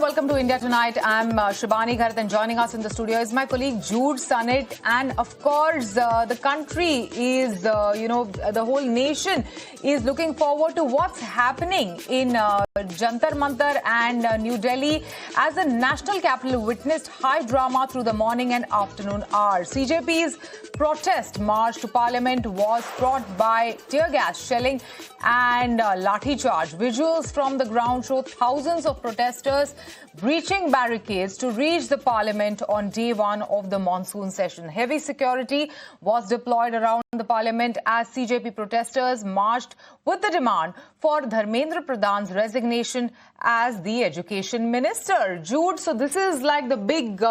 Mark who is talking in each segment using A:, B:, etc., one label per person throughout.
A: welcome to India Tonight. I'm Shibani Gharat, and joining us in the studio is my colleague Jude Sunnit. And of course, the country is, the whole nation is looking forward to what's happening in Jantar Mantar and New Delhi, as the national capital witnessed high drama through the morning and afternoon hours. CJP's protest march to Parliament was brought by tear gas, shelling and lathi charge. Visuals from the ground show thousands of protesters breaching barricades to reach the Parliament on day one of the monsoon session. Heavy security was deployed around the Parliament as CJP protesters marched with the demand for Dharmendra Pradhan's resignation as the Education Minister. Jude, so this is like the big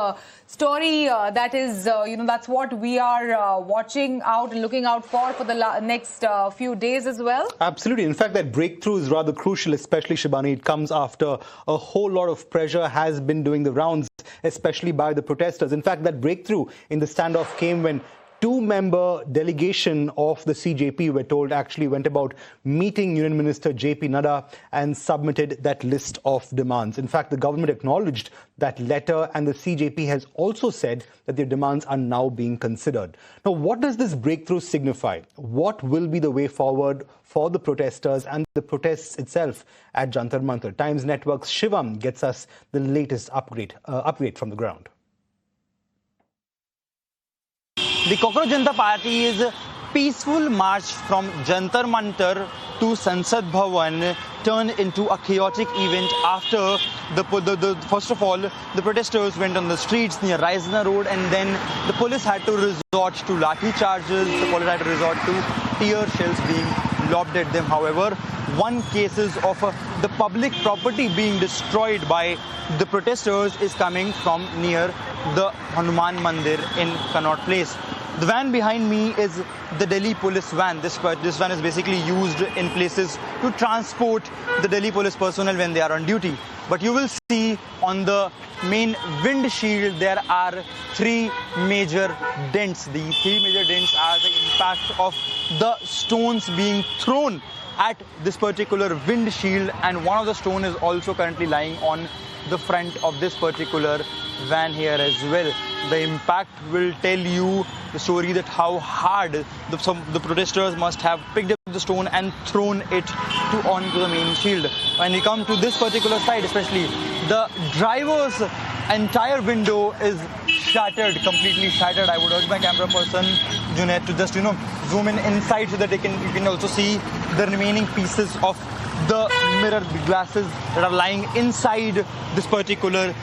A: story that is, that's what we are watching out and looking out for the next few days as well.
B: Absolutely. In fact, that breakthrough is rather crucial, especially, Shibani. It comes after a whole lot of pressure has been doing the rounds, especially by the protesters. In fact, that breakthrough in the standoff came when two-member delegation of the CJP, we're told, actually went about meeting Union Minister J.P. Nadda and submitted that list of demands. In fact, the government acknowledged that letter, and the CJP has also said that their demands are now being considered. Now, what does this breakthrough signify? What will be the way forward for the protesters and the protests itself at Jantar Mantar? Times Network's Shivam gets us the latest update from the ground.
C: The Cockroach Janata Party's peaceful march from Jantar Mantar to Sansad Bhavan turned into a chaotic event after first of all, the protesters went on the streets near Raisna Road, and then the police had to resort to lathi charges. The police had to resort to tear shells being lobbed at them. However, one cases of the public property being destroyed by the protesters is coming from near the Hanuman Mandir in Connaught Place. The van behind me is the Delhi police van. This van is basically used in places to transport the Delhi police personnel when they are on duty. But you will see on the main windshield there are three major dents. These three major dents are the impact of the stones being thrown at this particular windshield, and one of the stone is also currently lying on the front of this particular van here as well. The impact will tell you the story that how hard the protesters must have picked up the stone and thrown it onto the main shield. When we come to this particular side, especially the driver's entire window is shattered, completely shattered. I would urge my camera person Junaid to just zoom in inside so that you can also see the remaining pieces of the mirror glasses that are lying inside this particular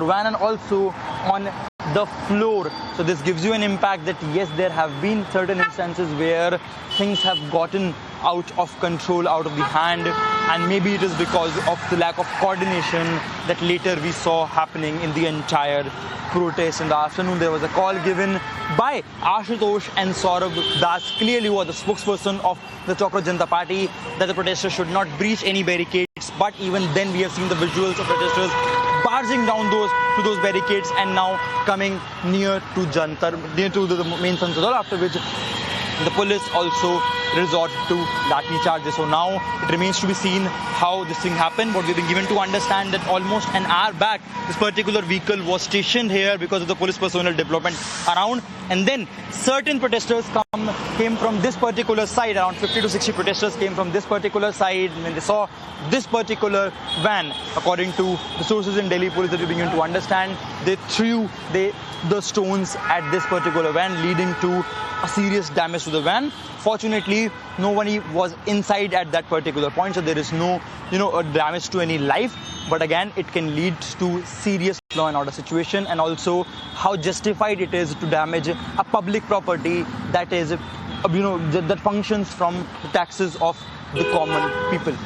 C: van and also on the floor. So this gives you an impact that yes, there have been certain instances where things have gotten out of control, out of the hand, and maybe it is because of the lack of coordination that later we saw happening in the entire protest. In the afternoon, there was a call given by Ashutosh and Saurabh Das, clearly who are the spokesperson of the Cockroach Janata Party, that the protesters should not breach any barricades. But even then, we have seen the visuals of protesters barging down those barricades and now coming near to the main Sansad Hall, after which the police also resort to lathi charges. So now it remains to be seen how this thing happened. But we've been given to understand that almost an hour back, this particular vehicle was stationed here because of the police personnel deployment around. And then certain protesters came from this particular side. Around 50 to 60 protesters came from this particular side. And when they saw this particular van, according to the sources in Delhi police that we've been given to understand, they threw the stones at this particular van, leading to a serious damage to the van. Fortunately, nobody was inside at that particular point, so there is no, damage to any life. But again, it can lead to serious law and order situation, and also how justified it is to damage a public property that is, that functions from the taxes of the common people.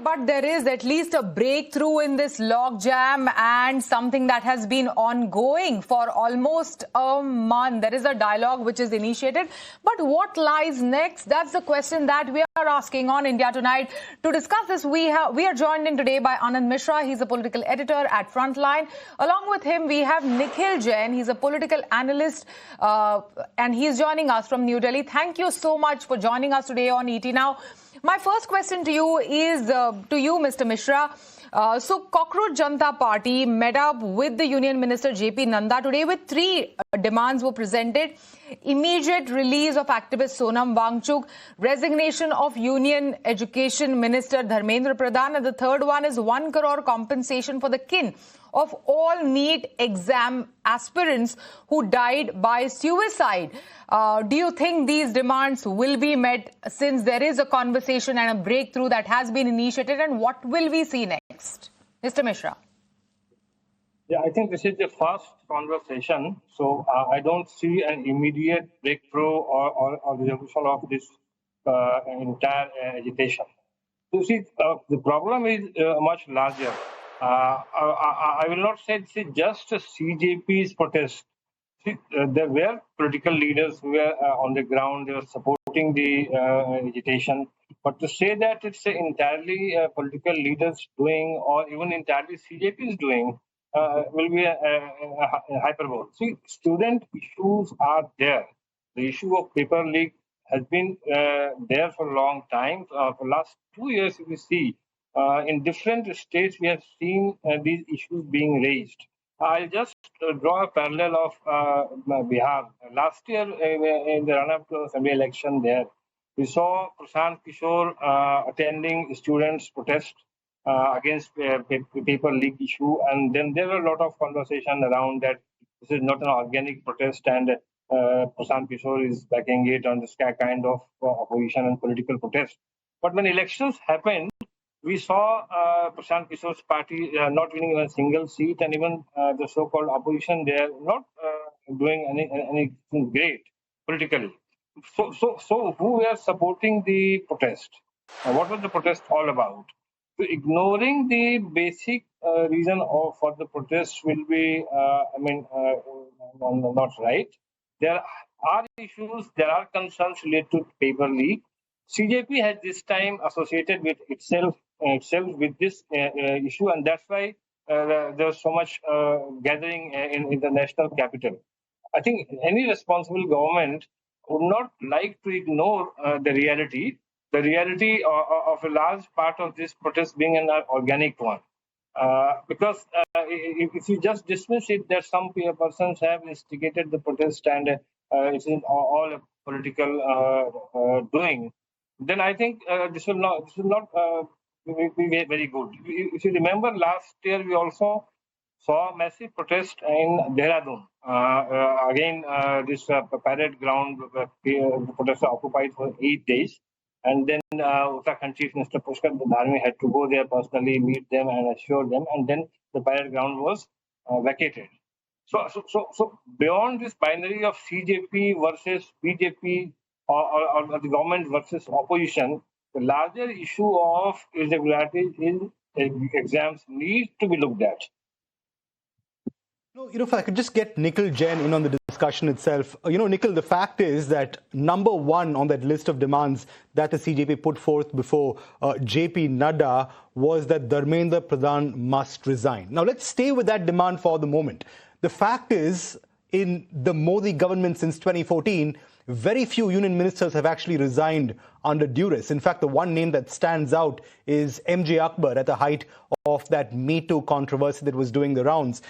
A: But there is at least a breakthrough in this logjam and something that has been ongoing for almost a month. There is a dialogue which is initiated. But what lies next? That's the question that we are asking on India Tonight. To discuss this, we are joined in today by Anand Mishra. He's a political editor at Frontline. Along with him, we have Nikhil Jain. He's a political analyst and he's joining us from New Delhi. Thank you so much for joining us today on ET Now. My first question to you is, Mr. Mishra. So Cockroach Jantar Party met up with the Union Minister J.P. Nanda today with three demands were presented. Immediate release of activist Sonam Wangchuk, resignation of Union Education Minister Dharmendra Pradhan, and the third one is 1 crore compensation for the kin of all NEET exam aspirants who died by suicide. Do you think these demands will be met since there is a conversation and a breakthrough that has been initiated, and what will we see next? Mr. Mishra.
D: Yeah, I think this is the first conversation, so I don't see an immediate breakthrough or resolution of this entire agitation. You see, the problem is much larger. I will not say this is just a CJP's protest. See, there were political leaders who were on the ground, they were supporting the agitation. But to say that it's entirely political leaders doing, or even entirely CJP is doing, will be a hyperbole. See, student issues are there. The issue of paper leak has been there for a long time. For the last 2 years, if you see, in different states, we have seen these issues being raised. I'll just draw a parallel of Bihar. Last year, in the run-up to the assembly election there, we saw Prashant Kishore attending students' protest against paper leak issue, and then there were a lot of conversation around that this is not an organic protest, and Prashant Kishore is backing it on this kind of opposition and political protest. But when elections happened, we saw Prashant Kishore's party not winning even a single seat, and even the so-called opposition there not doing anything great politically. So who were supporting the protest? What was the protest all about? So ignoring the basic reason for the protest will be, not right. There are issues, there are concerns related to paper leak. CJP has this time associated with itself with this issue, and that's why there's so much gathering in the national capital. I think any responsible government would not like to ignore the reality of a large part of this protest being an organic one. Because if you just dismiss it that some persons have instigated the protest and it's all a political doing, then I think this will not be very good. If you remember, last year we also saw massive protest in Dehradun. Again, this parade ground, the protests are occupied for 8 days. And then Uttarakhand Chief Minister Pushkar Dharmi had to go there personally, meet them and assure them. And then the parade ground was vacated. So beyond this binary of CJP versus BJP or the government versus opposition, the larger issue of irregularities in exams needs to be looked at.
B: No, if I could just get Nikhil Jain in on the discussion itself. Nikhil, the fact is that number one on that list of demands that the CJP put forth before JP Nadda was that Dharmendra Pradhan must resign. Now, let's stay with that demand for the moment. The fact is, in the Modi government since 2014, very few union ministers have actually resigned under duress. In fact, the one name that stands out is MJ Akbar at the height of that Me Too controversy that was doing the rounds.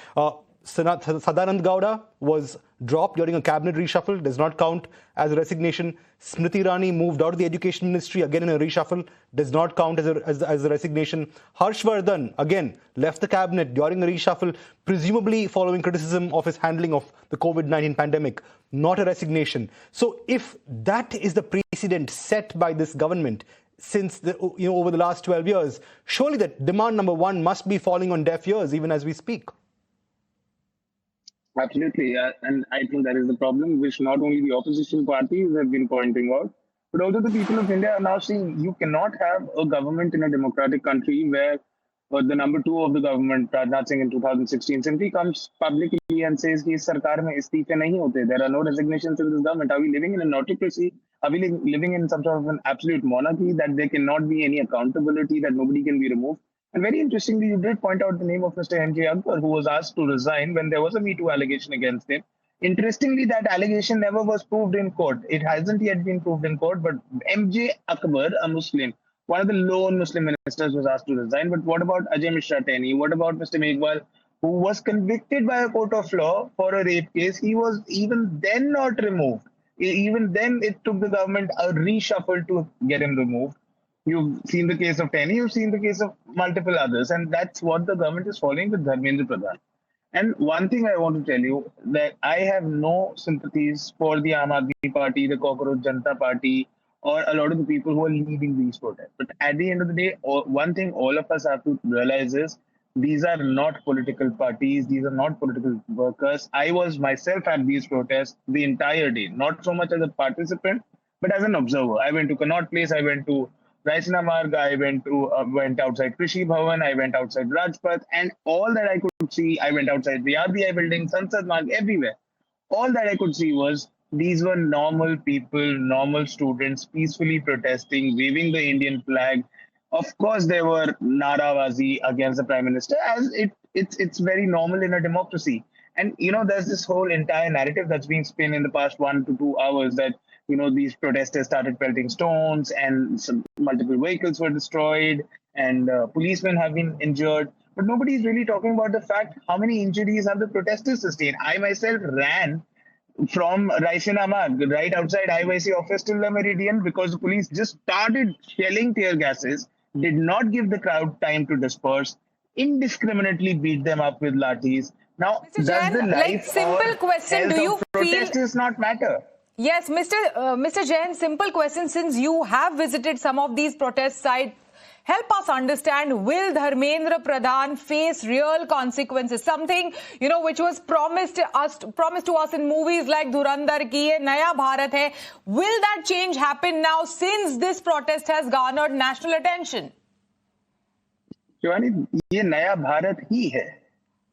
B: Sadanand Gowda was dropped during a cabinet reshuffle, does not count as a resignation. Smriti Irani moved out of the Education Ministry, again in a reshuffle, does not count as a resignation. Harshvardhan, again, left the cabinet during the reshuffle, presumably following criticism of his handling of the COVID-19 pandemic, not a resignation. So if that is the precedent set by this government since over the last 12 years, surely that demand number one must be falling on deaf ears even as we speak.
E: Absolutely, and I think that is the problem, which not only the opposition parties have been pointing out, but also the people of India are now saying you cannot have a government in a democratic country where the number two of the government, Rajnath Singh in 2016, simply comes publicly and says कि इस सरकार में इस्तीफे नहीं होते. There are no resignations in this government. Are we living in an autocracy? Are we living in some sort of an absolute monarchy that there cannot be any accountability, that nobody can be removed? And very interestingly, you did point out the name of Mr. MJ Akbar, who was asked to resign when there was a Me Too allegation against him. Interestingly, that allegation never was proved in court. It hasn't yet been proved in court, but MJ Akbar, a Muslim, One of the lone Muslim ministers was asked to resign. But what about Ajay Mishra Teni? What about Mr. Meghwal, who was convicted by a court of law for a rape case? He was even then not removed. Even then, it took the government a reshuffle to get him removed. You've seen the case of Teni, you've seen the case of multiple others, and that's what the government is following with Dharmendra Pradhan. And one thing I want to tell you that I have no sympathies for the Aam Aadmi Party, the Cockroach Janata Party, or a lot of the people who are leading these protests. But at the end of the day, one thing all of us have to realize is these are not political parties. These are not political workers. I was myself at these protests the entire day, not so much as a participant, but as an observer. I went to Connaught Place. I went to Raisina Marg. I went outside Krishi Bhavan. I went outside Rajpath, and all that I could see. I went outside the RBI building, Sansad Marg, everywhere. All that I could see was these were normal people, normal students, peacefully protesting, waving the Indian flag. Of course, there were narabazi against the prime minister, as it's very normal in a democracy. And there's this whole entire narrative that's been spun in the past 1 to 2 hours that these protesters started pelting stones and multiple vehicles were destroyed and policemen have been injured. But nobody is really talking about the fact how many injuries have the protesters sustained. I myself ran from Raisina Marg, right outside IYC office till the Meridian, because the police just started shelling tear gases, did not give the crowd time to disperse, indiscriminately beat them up with lathis. Now,
A: Mr.
E: does
A: Jain,
E: the life
A: simple
E: or
A: question,
E: health
A: do you
E: of protesters not matter?
A: Yes, Mr. Jain, simple question. Since you have visited some of these protest sites, help us understand, will Dharmendra Pradhan face real consequences? Something, which was promised to us in movies like Dhurandhar ki ye Naya Bharat hai. Will that change happen now since this protest has garnered national attention?
E: Shivani, ये नया भारत ही है.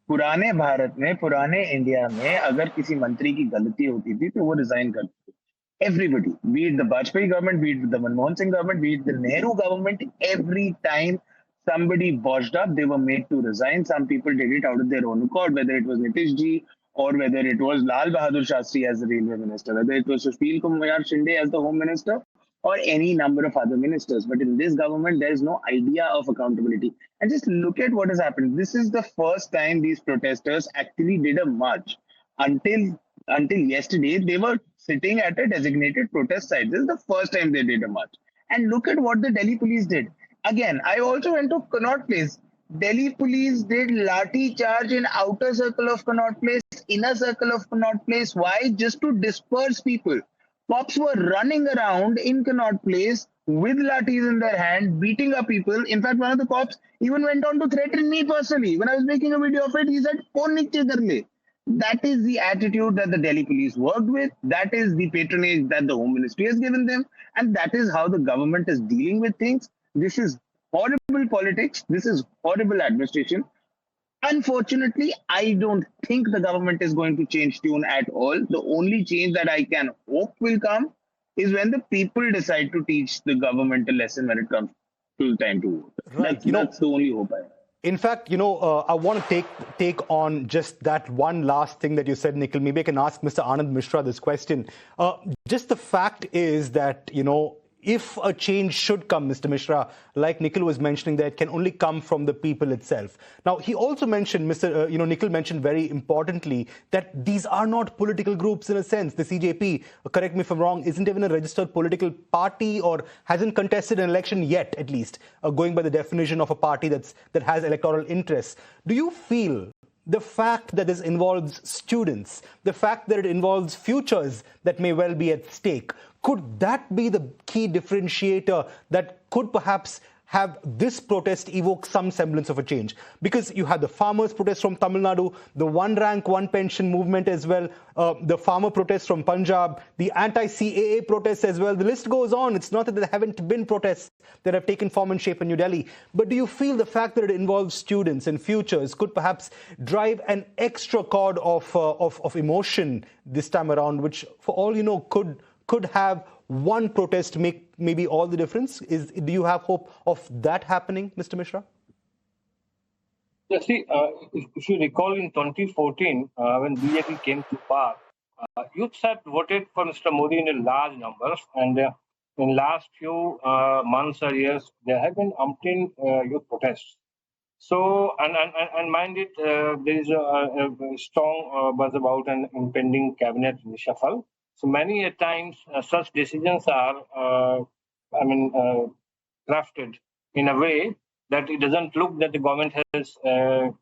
E: पुराने भारत में, पुराने India में अगर किसी मंत्री की गलती होती थी तो वो रिजाइन करते थे. Everybody, be it the Vajpayee government, be it the Monsoon Session government, be it the Nehru government, every time somebody botched up, they were made to resign. Some people did it out of their own accord, whether it was Nitish Ji or whether it was Lal Bahadur Shastri as the railway minister, whether it was Sushil Kumar Shinde as the home minister, or any number of other ministers. But in this government, there is no idea of accountability. And just look at what has happened. This is the first time these protesters actually did a march. Until yesterday, they were sitting at a designated protest site. This is the first time they did a march. And look at what the Delhi police did. Again, I also went to Connaught Place. Delhi police did lathi charge in outer circle of Connaught Place, inner circle of Connaught Place. Why? Just to disperse people. Cops were running around in Connaught Place with lathis in their hand, beating up people. In fact, one of the cops even went on to threaten me personally. When I was making a video of it, he said, "Phone niche kar le." That is the attitude that the Delhi police worked with. That is the patronage that the Home Ministry has given them. And that is how the government is dealing with things. This is horrible politics. This is horrible administration. Unfortunately, I don't think the government is going to change tune at all. The only change that I can hope will come is when the people decide to teach the government a lesson when it comes to time to vote.
B: Right.
E: That's the only hope I have.
B: In fact, I want to take on just that one last thing that you said, Nikhil. Maybe I can ask Mr. Anand Mishra this question. Just the fact is that, if a change should come, Mr. Mishra, like Nikhil was mentioning, that it can only come from the people itself. Now, he also mentioned, Nikhil mentioned very importantly that these are not political groups in a sense. The CJP, correct me if I'm wrong, isn't even a registered political party or hasn't contested an election yet, at least, going by the definition of a party that has electoral interests. Do you feel the fact that this involves students, the fact that it involves futures that may well be at stake, could that be the key differentiator that could perhaps have this protest evoke some semblance of a change? Because you had the farmers' protest from Tamil Nadu, the one rank, one pension movement as well, the farmer protests from Punjab, the anti-CAA protests as well. The list goes on. It's not that there haven't been protests that have taken form and shape in New Delhi. But do you feel the fact that it involves students and futures could perhaps drive an extra chord of emotion this time around, which for all you know could have one protest make maybe all the difference? Do you have hope of that happening, Mr. Mishra?
D: Yeah, see, if you recall in 2014, when BJP came to power, youth had voted for Mr. Modi in a large numbers, and in last few months or years, there have been umpteen youth protests. So, and mind it, there is a strong buzz about an impending cabinet reshuffle. So many a times such decisions are, crafted in a way that it doesn't look that the government has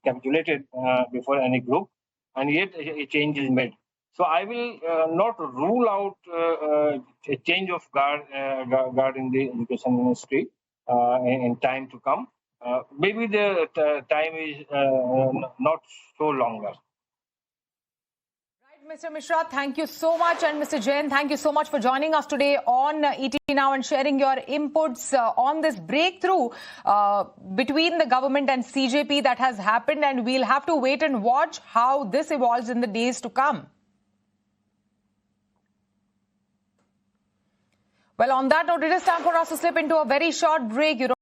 D: capitulated before any group, and yet a change is made. So I will not rule out a change of guard in the education ministry in time to come. Maybe the time is not so longer.
A: Right, Mr. Mishra, thank you so much. And Mr. Jain, thank you so much for joining us today on ET Now and sharing your inputs on this breakthrough between the government and CJP that has happened. And we'll have to wait and watch how this evolves in the days to come. Well, on that note, it is time for us to slip into a very short break.